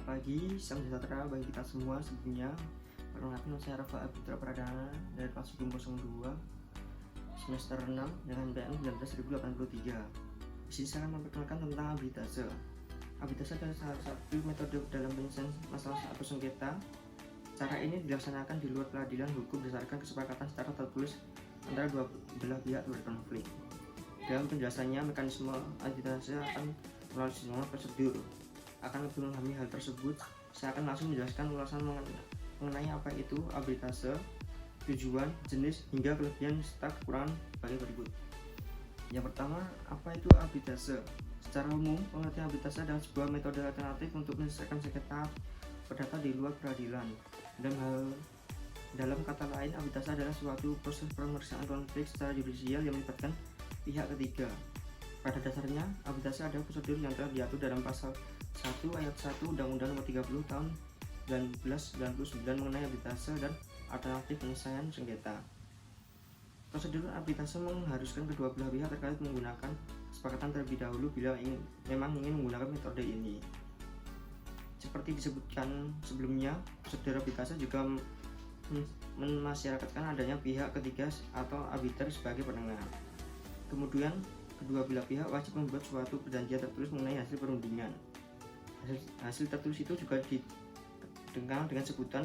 Selamat pagi, salam sejahtera bagi kita semua. Sebelumnya, perkenalkan saya Rafa Putra Pradana dari kelas 02 semester 6 dengan PN 19.083. Di sini saya akan memperkenalkan tentang arbitase. Arbitase adalah salah satu metode dalam penyelesaian masalah atau sengketa. Cara ini dilaksanakan di luar peradilan hukum berdasarkan kesepakatan secara tertulis antara dua belah pihak berkonflik. Dalam penjelasannya, mekanisme arbitase akan melalui sejumlah prosedur. Akan lebih memahami hal tersebut, saya akan langsung menjelaskan ulasan mengenai apa itu arbitase, tujuan, jenis, hingga kelebihan serta kekurangan sebagai berikut. Yang pertama, apa itu arbitase? Secara umum, pengertian arbitase adalah sebuah metode alternatif untuk menyelesaikan sengketa perdata di luar peradilan. Dalam kata lain, arbitase adalah suatu proses pemeriksaan konflik secara yudisial yang melibatkan pihak ketiga. Pada dasarnya, arbitase adalah prosedur yang telah diatur dalam pasal 1 ayat 1 Undang-Undang Nomor 30 Tahun 1999 mengenai arbitase dan alternatif penyelesaian sengketa. Prosedur arbitase mengharuskan kedua belah pihak terkait menggunakan kesepakatan terlebih dahulu bila memang ingin menggunakan metode ini. Seperti disebutkan sebelumnya, prosedur arbitase juga memasyarakatkan adanya pihak ketiga atau arbiter sebagai penengah. Kemudian, kedua belah pihak wajib membuat suatu perjanjian tertulis mengenai hasil perundingan. Hasil tertulis itu juga dikenal dengan sebutan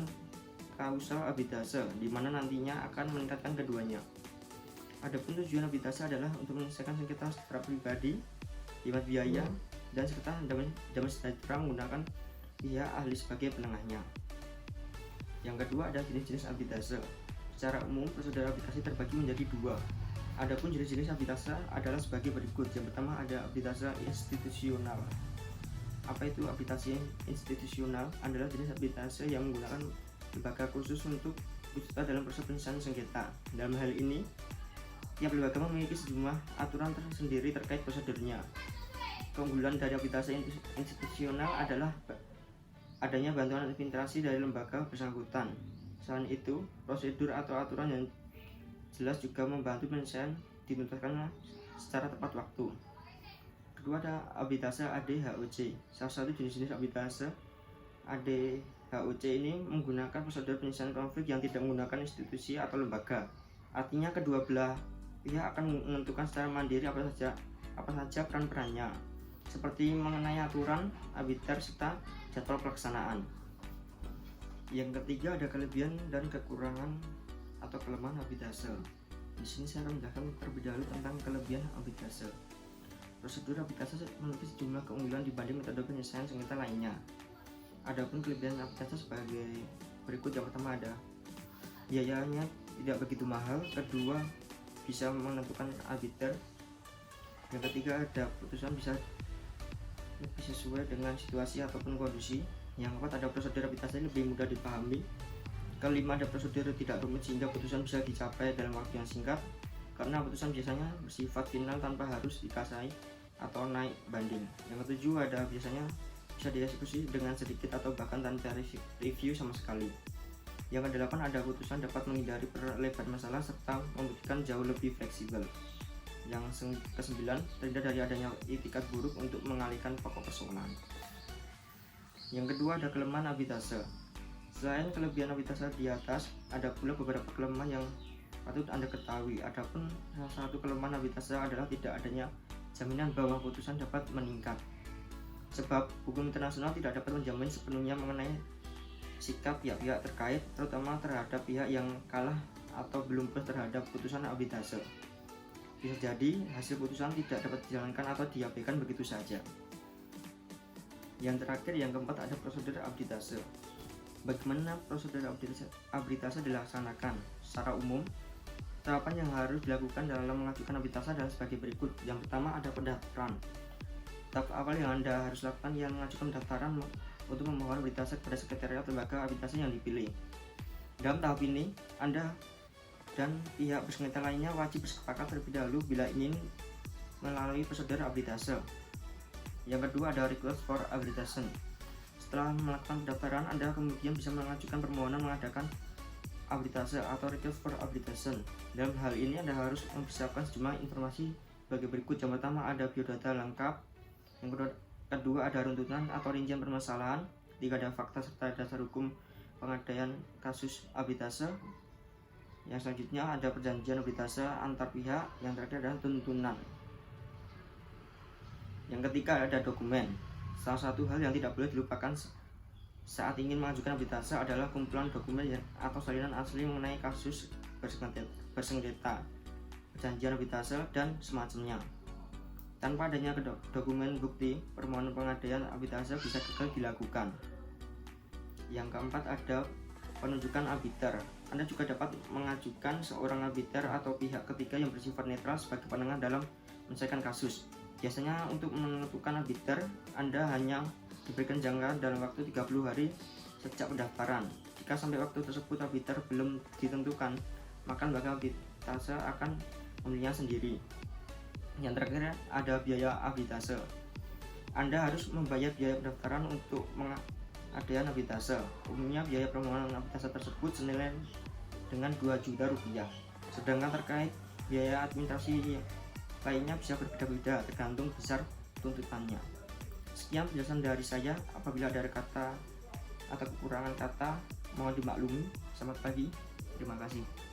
kausal arbitase, di mana nantinya akan meningkatkan keduanya. Adapun tujuan arbitase adalah untuk menyelesaikan sengketa secara pribadi, hemat biaya, dan serta damai sejahtera menggunakan pihak ahli sebagai penengahnya. Yang kedua ada jenis-jenis arbitase. Secara umum, prosedur arbitase terbagi menjadi dua. Adapun jenis-jenis arbitase adalah sebagai berikut. Yang pertama ada arbitase institusional. Apa itu arbitase institusional? Adalah jenis arbitase yang menggunakan lembaga khusus untuk berserta dalam proses penyelesaian sengketa. Dalam hal ini, tiap lembaga memiliki sejumlah aturan tersendiri terkait prosedurnya. Keunggulan dari arbitase institusional adalah adanya bantuan administrasi dari lembaga bersangkutan. Selain itu, prosedur atau aturan yang jelas juga membantu penyelesaian dituntaskan secara tepat waktu. Kedua ada arbitase ADHOC. Salah satu jenis-jenis arbitase ADHOC ini menggunakan prosedur penyelesaian konflik yang tidak menggunakan institusi atau lembaga. Artinya kedua belah pihak akan menentukan secara mandiri apa saja peran-perannya, seperti mengenai aturan, arbiter, serta jadwal pelaksanaan. Yang ketiga ada kelebihan dan kekurangan atau kelemahan arbitase. Di sini saya akan menjelaskan terlebih dahulu tentang kelebihan arbitase. Prosedur arbitase memiliki sejumlah keunggulan dibanding metode penyelesaian sengketa lainnya. Adapun kelebihan arbitase sebagai berikut. Yang pertama ada biayanya tidak begitu mahal. Kedua, bisa menentukan arbiter. Yang ketiga ada putusan bisa lebih sesuai dengan situasi ataupun kondisi. Yang keempat ada prosedur arbitase lebih mudah dipahami. Kelima ada prosedur tidak rumit sehingga putusan bisa dicapai dalam waktu yang singkat, karena putusan biasanya bersifat final tanpa harus dikasai atau naik banding. Yang ketujuh ada biasanya bisa dieksekusi dengan sedikit atau bahkan tanpa review sama sekali. Yang kedelapan ada putusan dapat menghindari perlebar masalah serta membuktikan jauh lebih fleksibel. Yang kesembilan terhindar dari adanya itikat buruk untuk mengalihkan pokok persoalan. Yang kedua ada kelemahan arbitase. Selain kelebihan arbitase di atas, ada pula beberapa kelemahan yang patut Anda ketahui. Adapun salah satu kelemahan arbitase adalah tidak adanya jaminan bahwa putusan dapat meningkat. Sebab hukum internasional tidak dapat menjamin sepenuhnya mengenai sikap pihak-pihak terkait, terutama terhadap pihak yang kalah atau belum puas terhadap putusan arbitase. Bisa jadi hasil putusan tidak dapat dijalankan atau diabaikan begitu saja. Yang terakhir, yang keempat ada prosedur arbitase. Bagaimana prosedur arbitase dilaksanakan? Secara umum, tahapan yang harus dilakukan dalam mengajukan arbitase adalah sebagai berikut. Yang pertama ada pendaftaran. Tahap awal yang Anda harus lakukan yang mengajukan pendaftaran untuk memohon arbitase kepada sekretariat lembaga arbitase yang dipilih. Dalam tahap ini, Anda dan pihak bersengketa lainnya wajib bersepakat terlebih dahulu bila ingin melalui prosedur arbitase. Yang kedua ada request for arbitration. Setelah melakukan pendaftaran, Anda kemudian bisa mengajukan permohonan mengadakan arbitase atau request for arbitration. Dalam hal ini Anda harus mempersiapkan sejumlah informasi sebagai berikut. Yang pertama ada biodata lengkap. Yang kedua ada runtutan atau rincian permasalahan. ketika ada fakta serta dasar hukum pengadaan kasus arbitase. Yang selanjutnya ada perjanjian arbitase antar pihak. Yang terakhir adalah tuntunan. Yang ketiga ada dokumen. Salah satu hal yang tidak boleh dilupakan saat ingin mengajukan arbitase adalah kumpulan dokumen atau salinan asli mengenai kasus bersengketa, perjanjian arbitase, dan semacamnya. Tanpa adanya dokumen bukti, permohonan pengadaan arbitase bisa gagal dilakukan. Yang keempat ada penunjukan arbiter. Anda juga dapat mengajukan seorang arbiter atau pihak ketiga yang bersifat netral sebagai penengah dalam menyelesaikan kasus. Biasanya untuk menentukan arbiter, Anda hanya diberikan jangka dalam waktu 30 hari sejak pendaftaran. Jika sampai waktu tersebut arbiter belum ditentukan, maka lembaga arbitase akan memilihnya sendiri. Yang terakhir ada biaya arbitase. Anda harus membayar biaya pendaftaran untuk pengadaan arbitase. Umumnya biaya permohonan arbitase tersebut senilai dengan 2 juta rupiah. Sedangkan terkait biaya administrasi lainnya bisa berbeda-beda tergantung besar tuntutannya. Sekian penjelasan dari saya. Apabila ada kata atau kekurangan kata, mohon dimaklumi. Selamat pagi. Terima kasih.